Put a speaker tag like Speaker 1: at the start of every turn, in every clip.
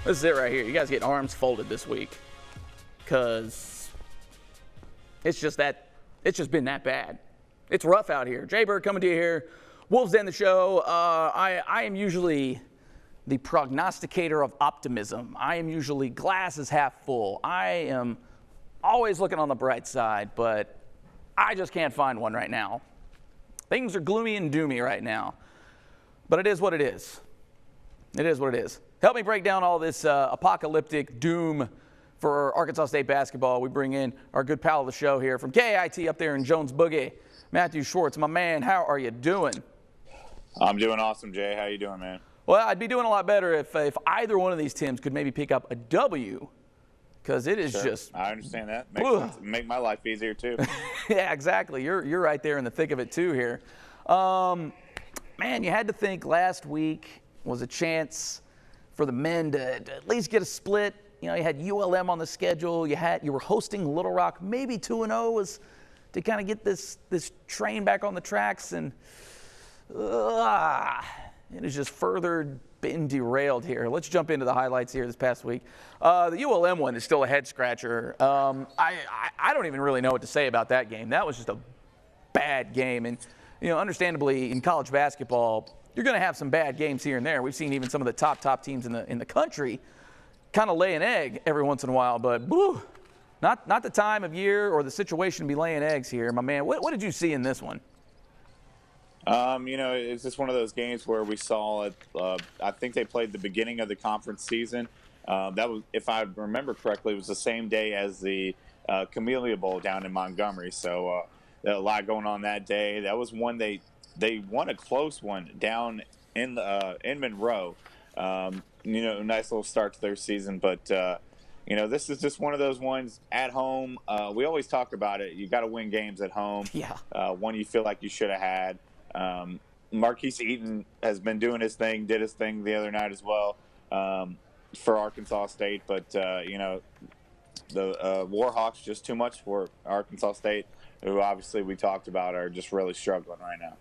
Speaker 1: This is it right here. You guys get arms folded this week because it's just been that bad. It's rough out here. Jay Bird coming to you here. Wolves Den the show. I am usually the prognosticator of optimism. I am usually glass is half full. I am always looking on the bright side, but I just can't find one right now. Things are gloomy and doomy right now. But it is what it is. It is what it is. Help me break down all this apocalyptic doom for Arkansas State basketball. We bring in our good pal of the show here from KAIT up there in Jones Boogie, Matthew Schwartz. My man, how are you doing?
Speaker 2: I'm doing awesome, Jay. How you doing, man?
Speaker 1: Well, I'd be doing a lot better if either one of these teams could maybe pick up a W, because it is just.
Speaker 2: I understand that. Make my life easier too.
Speaker 1: Yeah, exactly. You're right there in the thick of it too here. Man, you had to think last week was a chance for the men to at least get a split. You know, you had ULM on the schedule. You were hosting Little Rock. Maybe 2-0 was to kind of get this train back on the tracks, and it has just further been derailed here. Let's jump into the highlights here this past week. The ULM one is still a head scratcher. I don't even really know what to say about that game. That was just a bad game, and you know, understandably in college basketball, you're going to have some bad games here and there. We've seen even some of the top teams in the country kind of lay an egg every once in a while, but not the time of year or the situation to be laying eggs here, my man. What did you see in this one?
Speaker 2: You know, it's just one of those games where we saw it. I think they played the beginning of the conference season. That was, if I remember correctly, it was the same day as the Camellia Bowl down in Montgomery. So a lot going on that day. That was one they won a close one down in Monroe. You know, nice little start to their season, but you know, this is just one of those ones at home. We always talk about it. You got to win games at home.
Speaker 1: Yeah.
Speaker 2: One you feel like you should have had. Marquise Eaton has been doing his thing, did his thing the other night as well for Arkansas State. But, you know, the Warhawks just too much for Arkansas State, who obviously we talked about are just really struggling right now.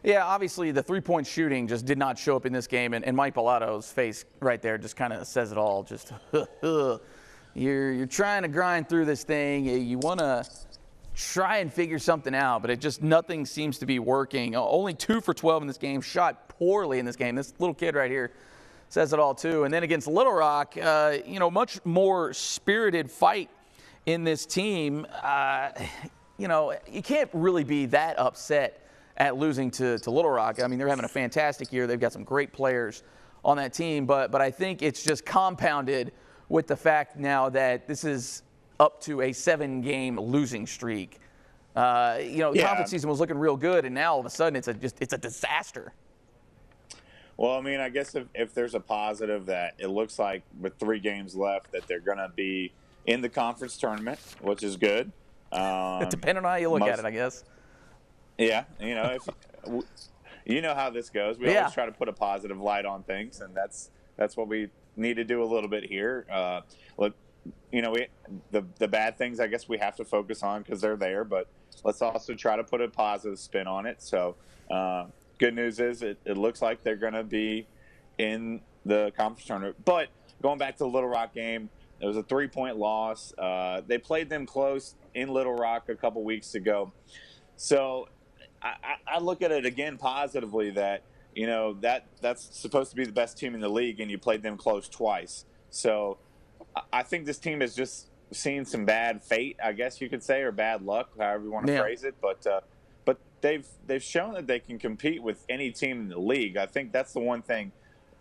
Speaker 1: Yeah, obviously the three-point shooting just did not show up in this game, and Mike Bellato's face right there just kind of says it all. Just you're trying to grind through this thing. You want to try and figure something out, but nothing seems to be working. Only 2 for 12 in this game, shot poorly in this game. This little kid right here says it all too. And then against Little Rock, you know, much more spirited fight in this team. You know, you can't really be that upset at losing to Little Rock. I mean, they're having a fantastic year. They've got some great players on that team, but I think it's just compounded with the fact now that this is up to a 7-game losing streak. You know, the conference season was looking real good, and now all of a sudden it's a disaster.
Speaker 2: Well, I mean, I guess if there's a positive that it looks like with 3 games left that they're going to be in the conference tournament, which is good.
Speaker 1: Depending on how you look at it, I guess.
Speaker 2: Yeah, you know, you know how this goes. We always try to put a positive light on things, and that's what we need to do a little bit here. Look, you know, the bad things I guess we have to focus on because they're there, but let's also try to put a positive spin on it. So good news is it looks like they're going to be in the conference tournament. But going back to the Little Rock game, it was a 3-point loss. They played them close in Little Rock a couple weeks ago. So I look at it again positively that, you know, that's supposed to be the best team in the league, and you played them close twice. So I think this team has just seen some bad fate, I guess you could say, or bad luck, however you want to phrase it. But they've shown that they can compete with any team in the league. I think that's the one thing,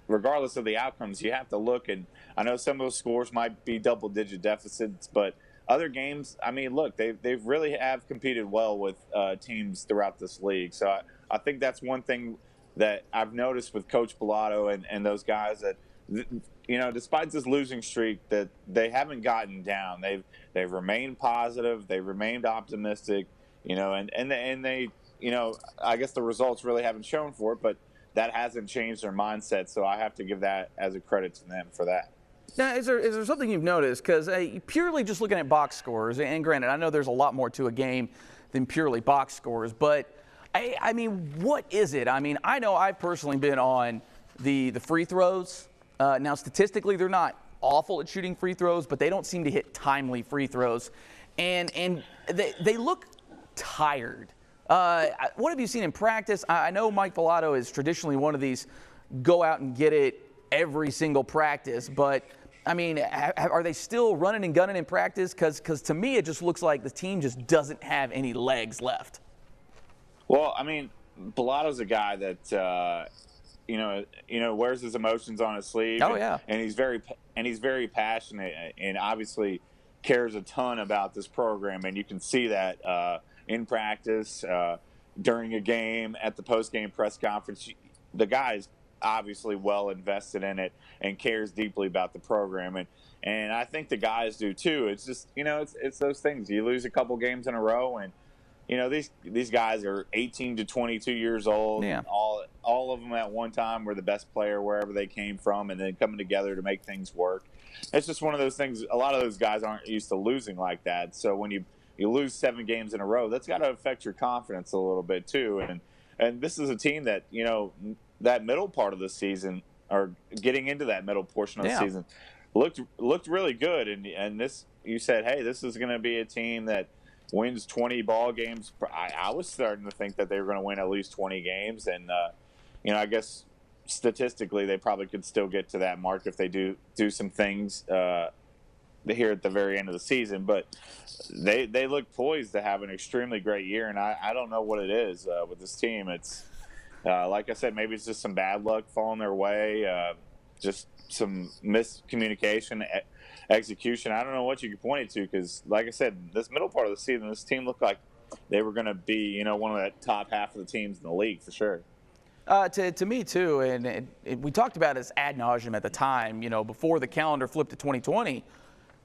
Speaker 2: regardless of the outcomes, you have to look. And I know some of those scores might be double-digit deficits, but other games, I mean, look, they really have competed well with teams throughout this league. So I think that's one thing that I've noticed with Coach Bellato and those guys that, you know, despite this losing streak, that they haven't gotten down. They've remained positive. They've remained optimistic, you know, and they, you know, I guess the results really haven't shown for it, but that hasn't changed their mindset. So I have to give that as a credit to them for that.
Speaker 1: Now, is there something you've noticed? Because purely just looking at box scores, and granted, I know there's a lot more to a game than purely box scores, but I mean, what is it? I mean, I know I've personally been on the free throws. Now, statistically, they're not awful at shooting free throws, but they don't seem to hit timely free throws. And they look tired. What have you seen in practice? I know Mike Pilato is traditionally one of these go out and get it every single practice, but I mean, are they still running and gunning in practice? Because to me, it just looks like the team just doesn't have any legs left.
Speaker 2: Well, I mean, Pilato's a guy that wears his emotions on his sleeve.
Speaker 1: Oh, yeah.
Speaker 2: And he's very passionate, and obviously cares a ton about this program, and you can see that in practice, during a game, at the post-game press conference. The guy's obviously well invested in it and cares deeply about the program, and I think the guys do too. It's just, it's those things. You lose a couple games in a row, and these guys are 18 to 22 years old.
Speaker 1: Yeah.
Speaker 2: All of them at one time were the best player wherever they came from, and then coming together to make things work. It's just one of those things. A lot of those guys aren't used to losing like that. So when you lose 7 games in a row, that's got to affect your confidence a little bit too. And this is a team that, that middle part of the season, or getting into that middle portion of the season, looked really good. And this, you said, hey, this is going to be a team that wins 20 ball games. I was starting to think that they were going to win at least 20 games. And, I guess statistically they probably could still get to that mark if they do some things here at the very end of the season. But they look poised to have an extremely great year. And I don't know what it is with this team. It's like I said, maybe it's just some bad luck falling their way, just some miscommunication, execution. I don't know what you could point it to, because, like I said, this middle part of the season, this team looked like they were going to be, one of the top half of the teams in the league for sure.
Speaker 1: To me, too, and we talked about it as ad nauseum at the time, before the calendar flipped to 2020,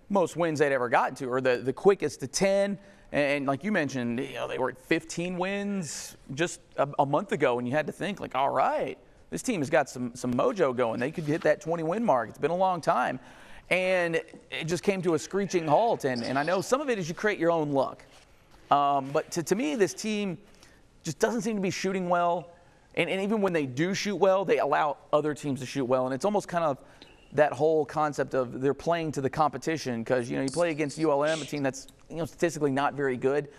Speaker 1: most wins they'd ever gotten to, or the quickest to 10. And like you mentioned, they were at 15 wins just a month ago, and you had to think, like, all right, this team has got some mojo going. They could hit that 20-win mark. It's been a long time. And it just came to a screeching halt. And I know some of it is you create your own luck. But to me, this team just doesn't seem to be shooting well. And even when they do shoot well, they allow other teams to shoot well. And it's almost kind of that whole concept of they're playing to the competition, because, you play against ULM, a team that's, statistically not very good,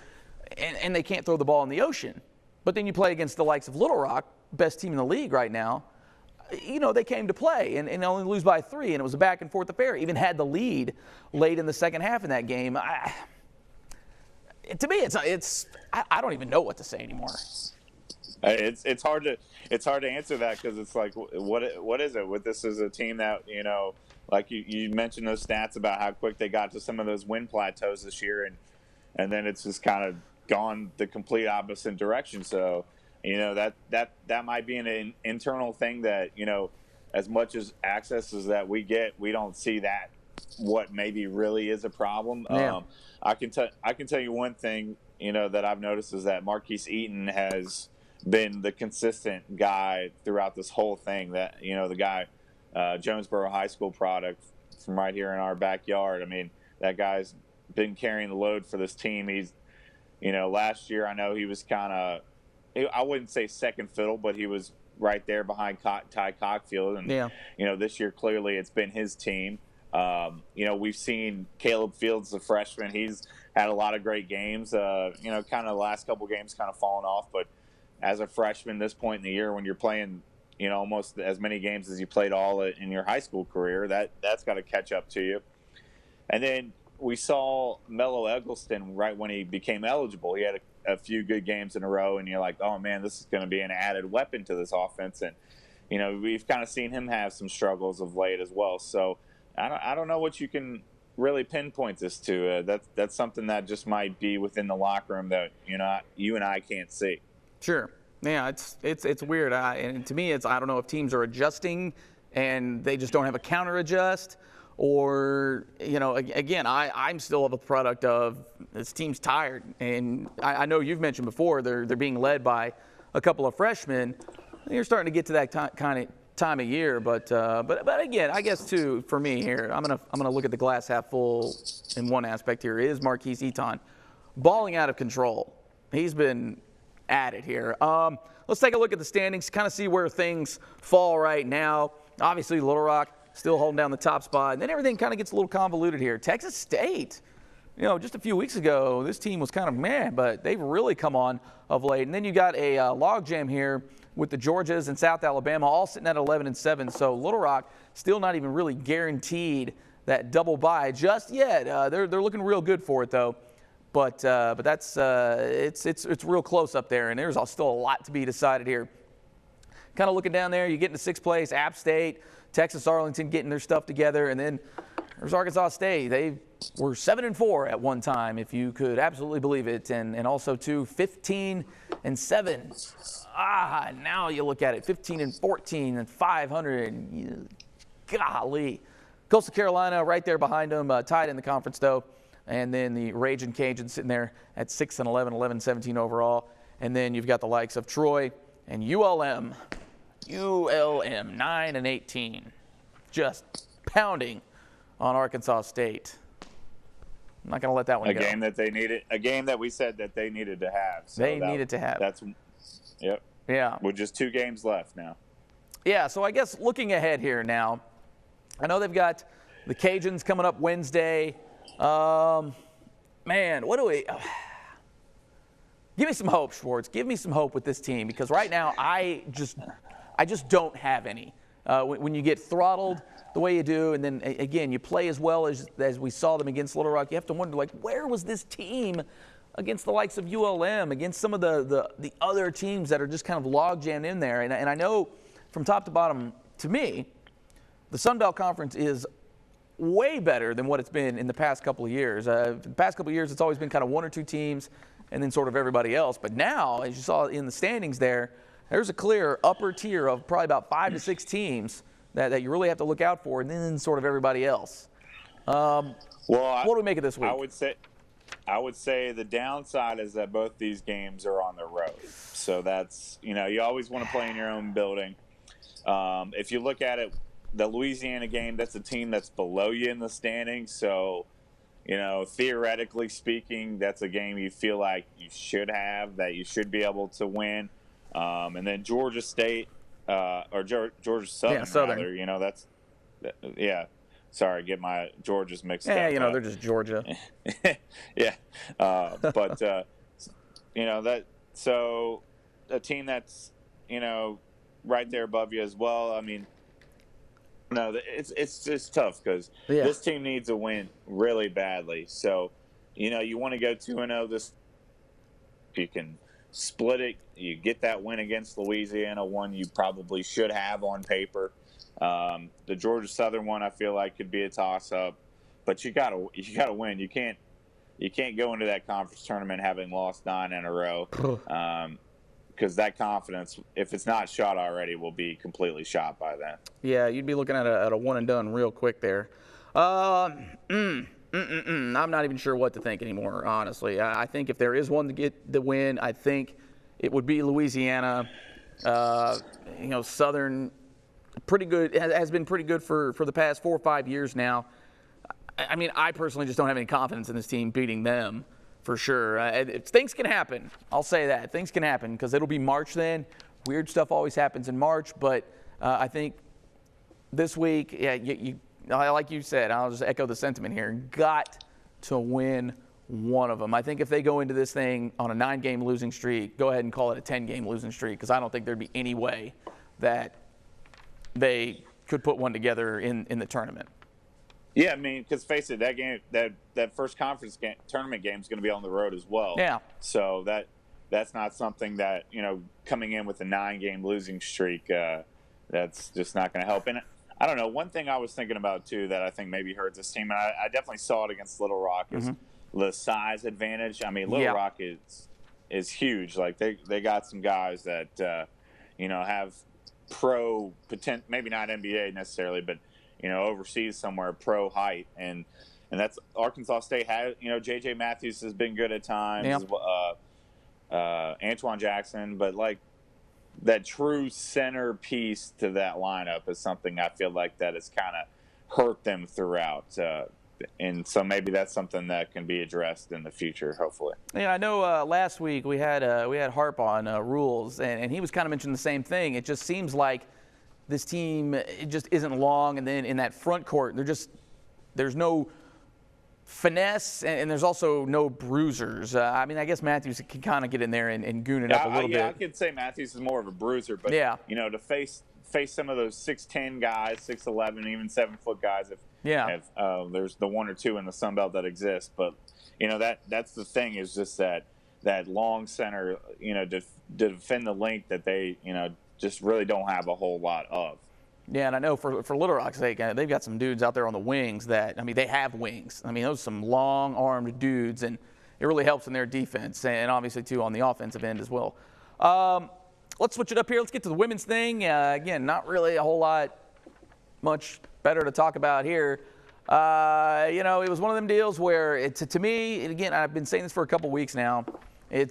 Speaker 1: and they can't throw the ball in the ocean. But then you play against the likes of Little Rock, best team in the league right now. They came to play and only lose by 3, and it was a back and forth affair. Even had the lead late in the second half in that game. To me, I don't even know what to say anymore.
Speaker 2: It's hard to answer that, because it's like, what is it? This is a team that, like you mentioned those stats about how quick they got to some of those win plateaus this year, and then it's just kind of gone the complete opposite direction. So, that might be an internal thing that, as much as access as that we get, we don't see that what maybe really is a problem.
Speaker 1: Yeah.
Speaker 2: I can tell you one thing, that I've noticed is that Marquise Eaton has been the consistent guy throughout this whole thing. That, the guy, Jonesboro High School product from right here in our backyard. I mean, that guy's been carrying the load for this team. He's, last year I know he was kind of, I wouldn't say second fiddle, but he was right there behind Ty Cockfield. And, this year clearly it's been his team. We've seen Caleb Fields, the freshman. He's had a lot of great games, kind of the last couple games kind of fallen off. But as a freshman this point in the year, when you're playing, almost as many games as you played all in your high school career, that's got to catch up to you. And then we saw Mello Eggleston right when he became eligible. He had a few good games in a row, and you're like, oh, man, this is going to be an added weapon to this offense. And, we've kind of seen him have some struggles of late as well. So I don't know what you can really pinpoint this to. That's something that just might be within the locker room that, you and I can't see.
Speaker 1: Sure. Yeah, it's weird. And to me, I don't know if teams are adjusting and they just don't have a counter adjust, or, again, I'm still a product of this team's tired. And I know you've mentioned before they're being led by a couple of freshmen. You're starting to get to that kind of time of year, but again, I guess too, for me here, I'm gonna look at the glass half full in one aspect here. Is Marquise Eaton balling out of control? He's been at it here. Let's take a look at the standings, kind of see where things fall right now. Obviously, Little Rock still holding down the top spot. And then everything kind of gets a little convoluted here. Texas State, just a few weeks ago, this team was kind of meh, but they've really come on of late. And then you got a logjam here with the Georgias and South Alabama all sitting at 11-7. So Little Rock still not even really guaranteed that double bye just yet. They're looking real good for it though. But that's it's real close up there, and there's still a lot to be decided here. Kind of looking down there, you get into 6th place, App State, Texas Arlington getting their stuff together, and then there's Arkansas State. They were 7-4 at one time, if you could absolutely believe it, and also 15-7. Now you look at it, 15-14 and 500. Golly. Coastal Carolina right there behind them, tied in the conference though. And then the Ragin' Cajuns sitting there at 6-11, 11-17 overall. And then you've got the likes of Troy and ULM 9-18, just pounding on Arkansas State. I'm not going to let that one go.
Speaker 2: A game that they needed, a game that we said that they needed to have. So
Speaker 1: they needed to have.
Speaker 2: Yep.
Speaker 1: Yeah.
Speaker 2: With just 2 games left now.
Speaker 1: Yeah, so I guess looking ahead here now, I know they've got the Cajuns coming up Wednesday. Man, what do we give me some hope, Schwartz. Give me some hope with this team, because right now I just don't have any. When you get throttled the way you do, and then again you play as well as we saw them against Little Rock, you have to wonder, like, where was this team against the likes of ULM, against some of the other teams that are just kind of log jammed in there. And I know from top to bottom, to me, the Sun Belt Conference is way better than what it's been in the past couple of years. The past couple of years, it's always been kind of 1 or 2 teams and then sort of everybody else. But now, as you saw in the standings there's a clear upper tier of probably about 5 to 6 teams that you really have to look out for, and then sort of everybody else. What do we make of this week?
Speaker 2: I would say the downside is that both these games are on the road. So that's, you always want to play in your own building. If you look at it, the Louisiana game, that's a team that's below you in the standings. So, theoretically speaking, that's a game you feel like you should have, that you should be able to win. And then Georgia State, or Georgia Southern, rather, Sorry, get my Georgias mixed up.
Speaker 1: Yeah, they're just Georgia.
Speaker 2: Yeah. So a team that's, right there above you as well. I mean, no, it's just tough because this team needs a win really badly. So, you want to go 2-0 this. You can split it. You get that win against Louisiana, one you probably should have on paper. The Georgia Southern one, I feel like, could be a toss-up, but you gotta win. You can't go into that conference tournament having lost 9 in a row. Because that confidence, if it's not shot already, will be completely shot by then. Yeah,
Speaker 1: you'd be looking at a one and done real quick there. I'm not even sure what to think anymore, honestly. I think if there is one to get the win, I think it would be Louisiana. Southern, pretty good, has been pretty good for the past 4 or 5 years now. I mean, I personally just don't have any confidence in this team beating them. For sure. Things can happen. I'll say that. Things can happen because it'll be March then. Weird stuff always happens in March. But I think this week, like you said, I'll just echo the sentiment here, got to win one of them. I think if they go into this thing on a 9-game losing streak, go ahead and call it a 10-game losing streak, because I don't think there'd be any way that they could put one together in the tournament.
Speaker 2: Yeah, I mean, because face it, that game, that first conference tournament game is going to be on the road as well.
Speaker 1: Yeah.
Speaker 2: So that's not something that, coming in with a 9-game losing streak, that's just not going to help. And I don't know, one thing I was thinking about too that I think maybe hurts this team, and I definitely saw it against Little Rock, is the size advantage. I mean, Little Rock is huge. Like they got some guys that have pro potential, maybe not NBA necessarily, but overseas somewhere, pro height, and that's Arkansas State has. J.J. Matthews has been good at times, Antoine Jackson, but like that true center piece to that lineup is something I feel like that has kind of hurt them throughout, and so maybe that's something that can be addressed in the future, hopefully.
Speaker 1: Yeah, I know last week we had Harp on rules, and he was kind of mentioning the same thing. It just seems like this team, it just isn't long. And then in that front court, there's no finesse, and there's also no bruisers. I mean, I guess Matthews can kind of get in there and goon it up a little bit.
Speaker 2: Yeah, I could say Matthews is more of a bruiser, but to face some of those 6'10" guys, 6'11", even 7-foot guys, there's the one or two in the Sun Belt that exist. But that's the thing, is just that long center, to defend the length that they just really don't have a whole lot of.
Speaker 1: Yeah, and I know for Little Rock's sake, they've got some dudes out there on the wings that, I mean, they have wings. I mean, those are some long-armed dudes, and it really helps in their defense, and obviously, too, on the offensive end as well. Let's switch it up here. Let's get to the women's thing. Again, not really a whole lot much better to talk about here. It was one of them deals where, to me, and again, I've been saying this for a couple weeks now, I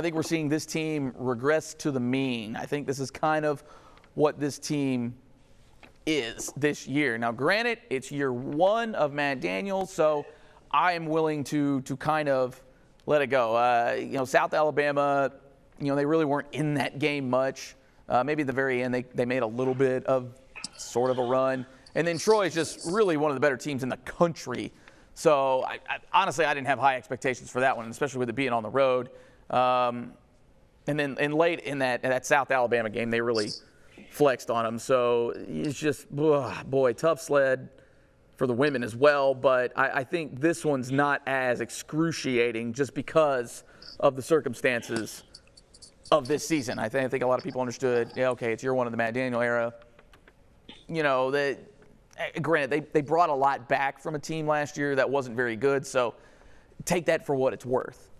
Speaker 1: think we're seeing this team regress to the mean. I think this is kind of what this team is this year. Now, granted, it's year one of Matt Daniels, so I am willing to kind of let it go. South Alabama, they really weren't in that game much. Maybe at the very end they made a little bit of sort of a run. And then Troy is just really one of the better teams in the country. So, honestly, I didn't have high expectations for that one, especially with it being on the road. And then late in that South Alabama game, they really flexed on them. So it's just, boy, tough sled for the women as well. But I think this one's not as excruciating just because of the circumstances of this season. I think a lot of people understood, it's year one of the Matt Daniel era. Granted, they brought a lot back from a team last year that wasn't very good. So take that for what it's worth.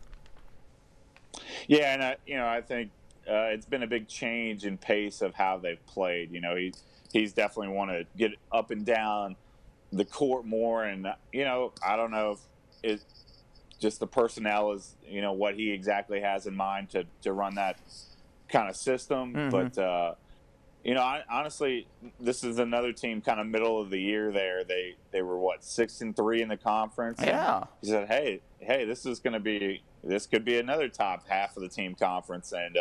Speaker 2: Yeah, and I think it's been a big change in pace of how they've played. He's definitely want to get up and down the court more, and I don't know if it just the personnel is what he exactly has in mind to run that kind of system. Mm-hmm. But honestly, this is another team kind of middle of the year. They were 6-3 in the conference.
Speaker 1: Yeah.
Speaker 2: And he said, hey, this could be another top half of the team conference, and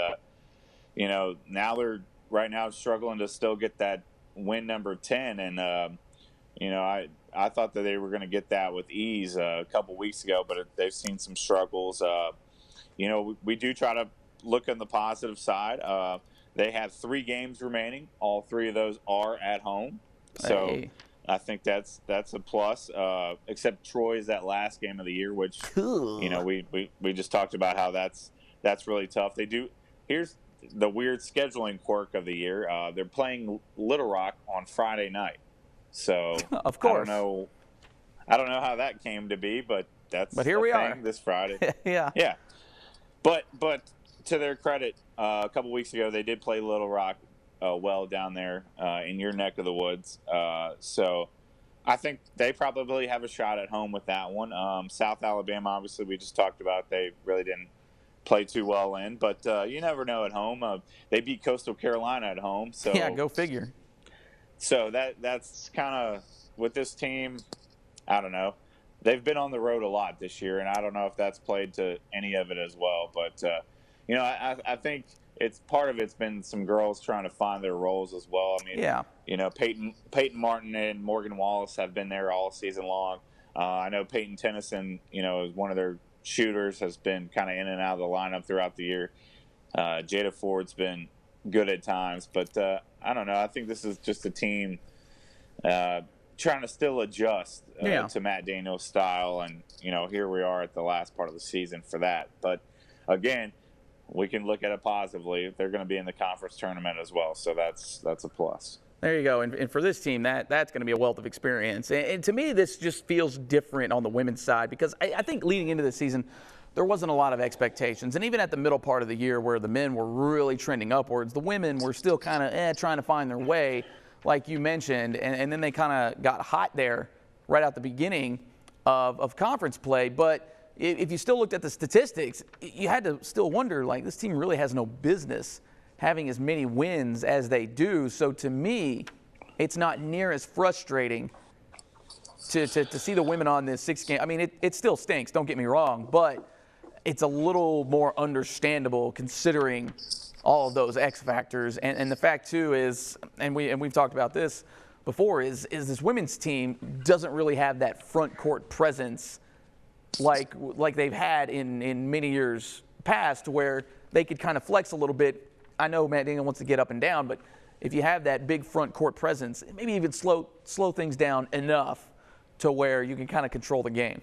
Speaker 2: now they're right now struggling to still get that win number 10, and I thought that they were going to get that with ease a couple weeks ago, but they've seen some struggles. We do try to look on the positive side. They have 3 games remaining. All 3 of those are at home, so hey. I think that's a plus. Except Troy's that last game of the year, which
Speaker 1: cool.
Speaker 2: We just talked about how that's really tough. Here's the weird scheduling quirk of the year. They're playing Little Rock on Friday night, so
Speaker 1: of course
Speaker 2: I don't know how that came to be, but
Speaker 1: here we are
Speaker 2: this Friday.
Speaker 1: yeah.
Speaker 2: But to their credit, a couple weeks ago they did play Little Rock well down there in your neck of the woods. So I think they probably have a shot at home with that one. South Alabama, obviously, we just talked about. They really didn't play too well in, but you never know at home. They beat Coastal Carolina at home. So
Speaker 1: yeah, go figure.
Speaker 2: So that's kind of with this team. I don't know. They've been on the road a lot this year, and I don't know if that's played to any of it as well. But I think it's been some girls trying to find their roles as well. I mean,
Speaker 1: yeah.
Speaker 2: Peyton Martin and Morgan Wallace have been there all season long. I know Peyton Tennyson, is one of their shooters, has been kind of in and out of the lineup throughout the year. Jada Ford's been good at times, but I don't know. I think this is just a team trying to still adjust to Matt Daniel's style, and here we are at the last part of the season for that. But again, we can look at it positively. They're going to be in the conference tournament as well, so that's a plus.
Speaker 1: There you go. And for this team, that's going to be a wealth of experience. And to me, this just feels different on the women's side because I think leading into the season, there wasn't a lot of expectations. And even at the middle part of the year where the men were really trending upwards, the women were still kind of trying to find their way, like you mentioned. And then they kind of got hot there right at the beginning of conference play. But if you still looked at the statistics, you had to still wonder, this team really has no business having as many wins as they do. So to me, it's not near as frustrating to see the women on this 6-game. I mean, it still stinks, don't get me wrong, but it's a little more understandable considering all of those X factors. And the fact too is, and we've talked about this before, is this women's team doesn't really have that front court presence like they've had in many years past, where they could kind of flex a little bit. I know Matt Daniel wants to get up and down, but if you have that big front court presence, maybe even slow things down enough to where you can kind of control the game.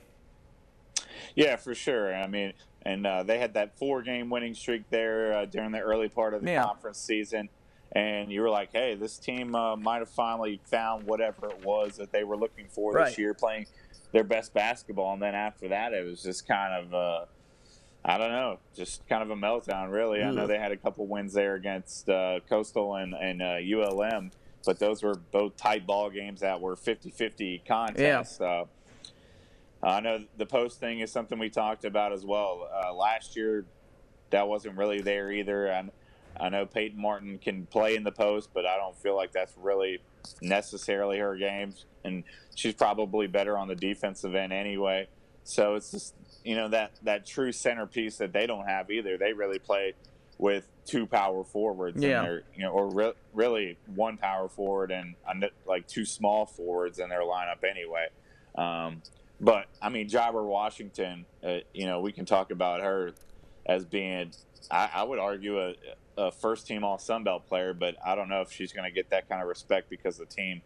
Speaker 2: Yeah, for sure. I mean, and they had that 4-game winning streak there during the early part of the conference season. And you were like, hey, this team might have finally found whatever it was that they were looking for this year, playing their best basketball. And then after that, it was just kind of, I don't know, just kind of a meltdown, really. I know they had a couple wins there against Coastal and ULM, but those were both tight ball games that were 50-50 contests. Yeah. I know the post thing is something we talked about as well. Last year, that wasn't really there either. And I know Peyton Martin can play in the post, but I don't feel like that's really necessarily her game. And she's probably better on the defensive end anyway. So it's just, that true centerpiece that they don't have either. They really play with 2 power forwards, and they're, really 1 power forward and like 2 small forwards in their lineup anyway. But I mean, Jabber Washington, we can talk about her as being, I would argue, a first-team All-Sun Belt player, but I don't know if she's going to get that kind of respect because of the team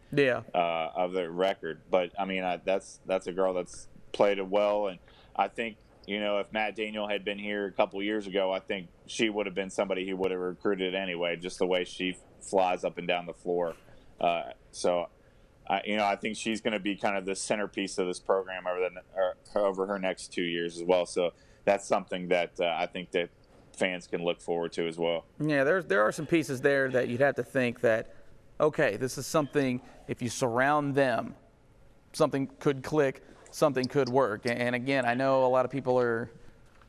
Speaker 2: of the record. But I mean, that's a girl that's played it well, and I think if Matt Daniel had been here a couple years ago, I think she would have been somebody he would have recruited anyway, just the way she flies up and down the floor. I think she's going to be kind of the centerpiece of this program over her next 2 years as well. So that's something that I think that fans can look forward to as well. Yeah,
Speaker 1: there are some pieces there that you'd have to think that, okay, this is something, if you surround them, something could click, something could work. And again, I know a lot of people are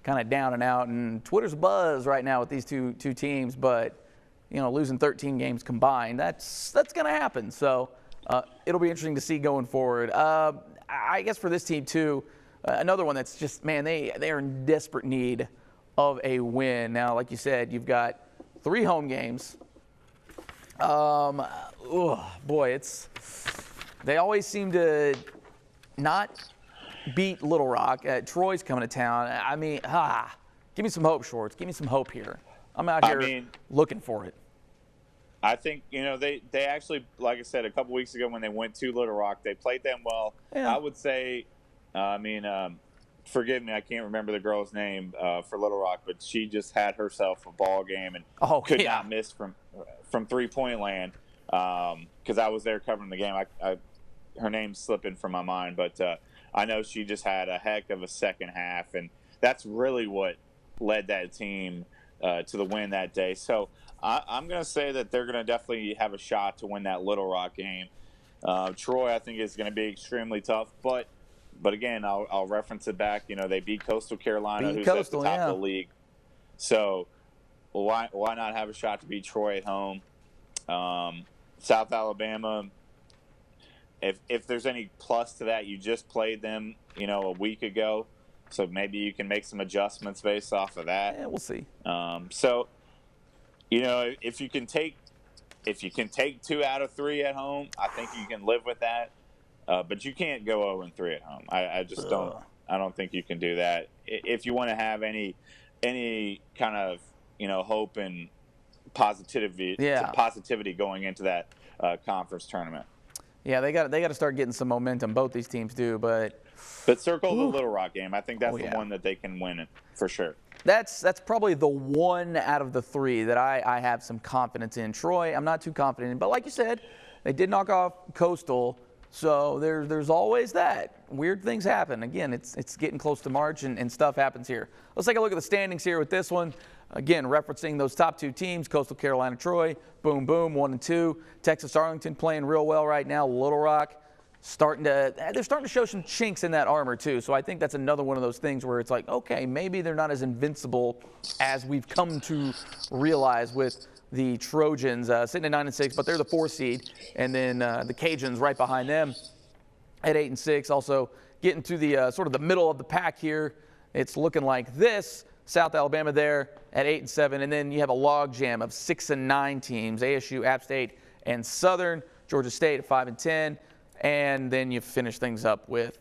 Speaker 1: kind of down and out, and Twitter's buzz right now with these two teams, but losing 13 games combined, that's going to happen. So it'll be interesting to see going forward. I guess for this team too, another one that's just, man, they are in desperate need of a win. Now, like you said, you've got 3 home games. They always seem to not beat Little Rock. Troy's coming to town. I mean, give me some hope, Schwartz. Give me some hope here. I'm out here looking for it.
Speaker 2: I think, they actually, like I said, a couple weeks ago when they went to Little Rock, they played them well. Yeah. I would say, forgive me, I can't remember the girl's name for Little Rock, but she just had herself a ball game and could not miss from 3-point land because I was there covering the game. Her name's slipping from my mind, but I know she just had a heck of a second half, and that's really what led that team to the win that day. So I'm going to say that they're going to definitely have a shot to win that Little Rock game. Troy, I think, is going to be extremely tough, but again, I'll reference it back. They beat Coastal Carolina, who's at the top of the league. So why not have a shot to beat Troy at home? South Alabama, if there's any plus to that, you just played them, a week ago. So maybe you can make some adjustments based off of that.
Speaker 1: Yeah, we'll see.
Speaker 2: If you can take 2 out of 3 at home, I think you can live with that. But you can't go 0-3 at home. I just don't. I don't think you can do that. If you want to have any kind of hope and positivity going into that conference tournament.
Speaker 1: Yeah, they got to start getting some momentum. Both these teams do, but
Speaker 2: circle the Little Rock game. I think that's the one that they can win for sure.
Speaker 1: That's probably the one out of the 3 that I have some confidence in. Troy, I'm not too confident in, but like you said, they did knock off Coastal. So there's always that. Weird things happen. Again, it's getting close to March and stuff happens here. Let's take a look at the standings here with this one. Again, referencing those top 2 teams, Coastal Carolina, Troy, boom, 1 and 2. Texas Arlington playing real well right now. Little Rock they're starting to show some chinks in that armor too. So I think that's another one of those things where it's like, okay, maybe they're not as invincible as we've come to realize with the Trojans sitting at 9-6, but they're the 4 seed, and then the Cajuns right behind them at 8-6. Also getting to the sort of the middle of the pack here. It's looking like this. South Alabama there at 8-7, and then you have a log jam of 6-9 teams: ASU, App State, and Southern. Georgia State at 5-10, and then you finish things up with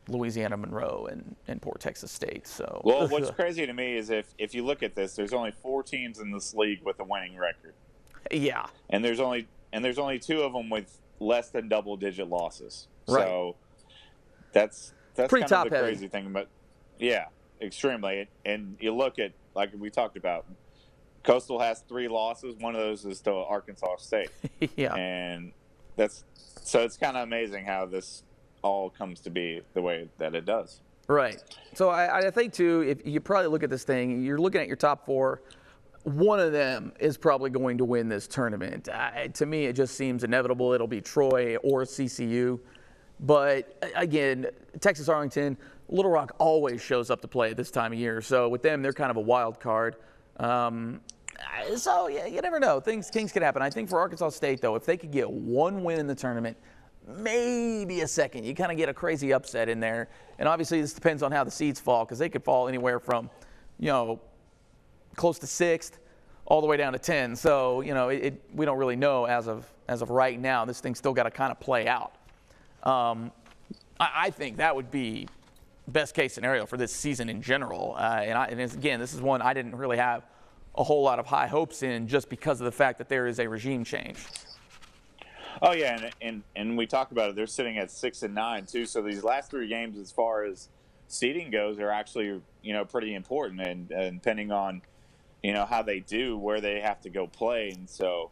Speaker 1: Louisiana Monroe and poor Texas State. So,
Speaker 2: well, what's crazy to me is if you look at this, there's only 4 teams in this league with a winning record.
Speaker 1: Yeah,
Speaker 2: and there's only 2 of them with less than double-digit losses.
Speaker 1: Right.
Speaker 2: So that's
Speaker 1: pretty
Speaker 2: kind of the
Speaker 1: top-heavy.
Speaker 2: crazy thing. But yeah, extremely. And you look at, like we talked about, Coastal has 3 losses. One of those is to Arkansas State.
Speaker 1: Yeah.
Speaker 2: And so it's kind of amazing how this all comes to be the way that it does.
Speaker 1: Right. So I think, too, if you probably look at this thing, you're looking at your top 4. One of them is probably going to win this tournament. To me, it just seems inevitable. It'll be Troy or CCU. But, again, Texas Arlington, Little Rock always shows up to play this time of year. So with them, they're kind of a wild card. So, yeah, you never know. Things could happen. I think for Arkansas State, though, if they could get 1 win in the tournament, maybe a second, you kind of get a crazy upset in there. And obviously this depends on how the seeds fall, because they could fall anywhere from, close to 6th all the way down to 10. So, we don't really know as of right now. This thing's still got to kind of play out. I think that would be best case scenario for this season in general. And again, this is one I didn't really have a whole lot of high hopes in, just because of the fact that there is a regime change.
Speaker 2: Oh yeah, and we talked about it. They're sitting at 6-9 too. So these last 3 games, as far as seeding goes, are actually pretty important, and depending on how they do, where they have to go play. And so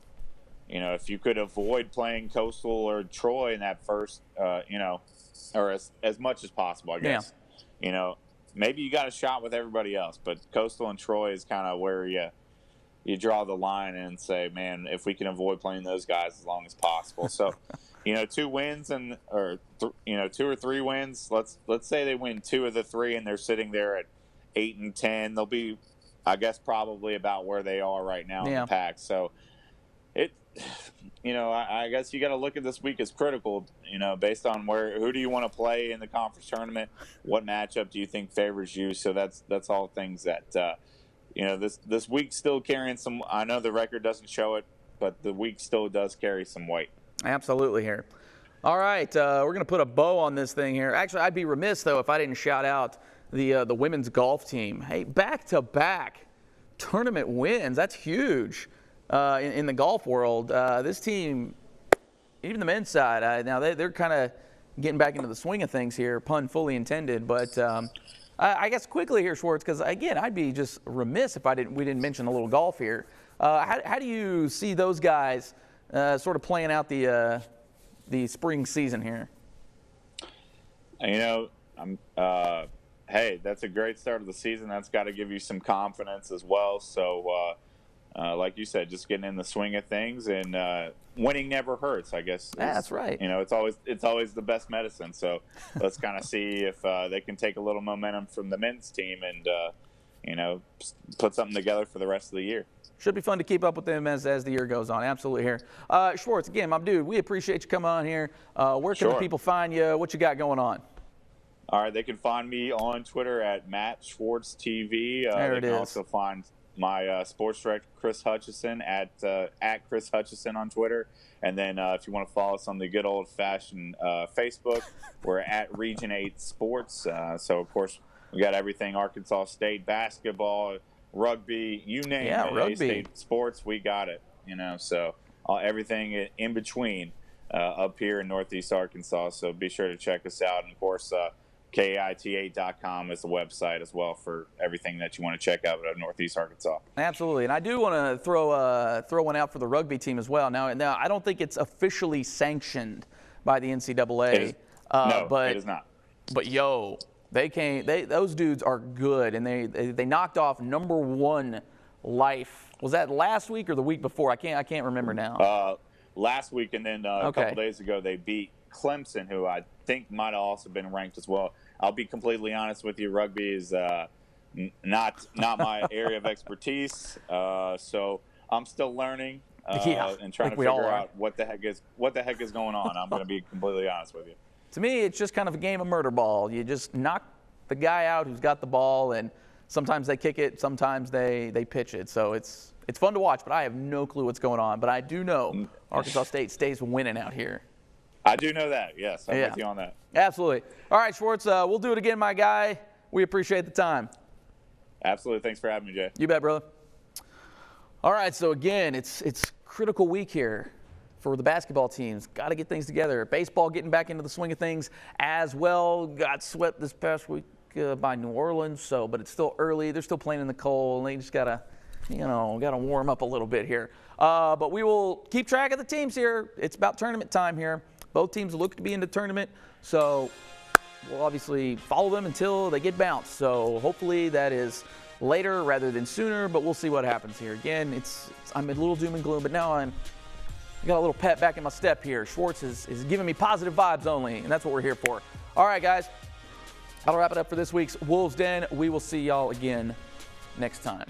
Speaker 2: if you could avoid playing Coastal or Troy in that first, or as much as possible, I guess. Yeah. Maybe you got a shot with everybody else, but Coastal and Troy is kind of where you draw the line and say, man, if we can avoid playing those guys as long as possible. So, 2 wins or 2 or 3 wins. Let's say they win 2 of the 3 and they're sitting there at 8-10. They'll be, I guess, probably about where they are right now in the pack. So I guess you got to look at this week as critical, based on who do you want to play in the conference tournament? What matchup do you think favors you? So that's all things that, this week still carrying some. I know the record doesn't show it, but the week still does carry some weight. Absolutely
Speaker 1: here. All right, we're going to put a bow on this thing here. Actually, I'd be remiss, though, if I didn't shout out the women's golf team. Hey, back-to-back tournament wins. That's huge in the golf world. This team, even the men's side, now they're kind of getting back into the swing of things here, pun fully intended. But I guess quickly here, Schwartz, because, again, I'd be just remiss if we didn't mention a little golf here. How do you see those guys sort of playing out the spring season here?
Speaker 2: Hey, that's a great start of the season. That's got to give you some confidence as well. So, like you said, just getting in the swing of things, and winning never hurts, I guess.
Speaker 1: That's right.
Speaker 2: It's always the best medicine. So let's kind of see if they can take a little momentum from the men's team and put something together for the rest of the year.
Speaker 1: Should be fun to keep up with them as the year goes on. Absolutely here. Schwartz, again, my dude, we appreciate you coming on here. Where can the people find you? What you got going on?
Speaker 2: All right, they can find me on Twitter at Matt Schwartz TV. They can also find my sports director, Chris Hutchison, at Chris Hutchison on Twitter. And then if you want to follow us on the good old-fashioned Facebook, we're at Region 8 Sports. So, of course, we got everything Arkansas State basketball, rugby, you name it.
Speaker 1: Rugby.
Speaker 2: A-State sports, we got it. So everything in between up here in Northeast Arkansas. So be sure to check us out. And, of course, KAIT8.com is the website as well for everything that you want to check out of Northeast Arkansas.
Speaker 1: Absolutely. And I do want to throw one out for the rugby team as well. Now I don't think it's officially sanctioned by the NCAA.
Speaker 2: It is not.
Speaker 1: But those dudes are good, and they knocked off #1 Life. Was that last week or the week before? I can't remember now.
Speaker 2: Last week, and then a couple days ago they beat Clemson, who I think might have also been ranked as well. I'll be completely honest with you, rugby is not my area of expertise, so I'm still learning and trying to figure out what the heck is going on. I'm going to be completely honest with you.
Speaker 1: To me, it's just kind of a game of murder ball. You just knock the guy out who's got the ball, and Sometimes they kick it, sometimes they pitch it. So it's fun to watch, but I have no clue what's going on. But I do know Arkansas State stays winning out here.
Speaker 2: I do know that, yes. I'm with you on that.
Speaker 1: Absolutely. All right, Schwartz, we'll do it again, my guy. We appreciate the time.
Speaker 2: Absolutely. Thanks for having me, Jay.
Speaker 1: You bet, brother. All right, so again, it's critical week here for the basketball teams. Got to get things together. Baseball getting back into the swing of things as well. Got swept this past week by New Orleans, but it's still early. They're still playing in the cold, and they just got to warm up a little bit here. But we will keep track of the teams here. It's about tournament time here. Both teams look to be in the tournament, so we'll obviously follow them until they get bounced. So hopefully that is later rather than sooner, but we'll see what happens here. Again, I'm a little doom and gloom, but now I got a little pep back in my step here. Schwartz is giving me positive vibes only, and that's what we're here for. All right, guys, that'll wrap it up for this week's Wolves Den. We will see y'all again next time.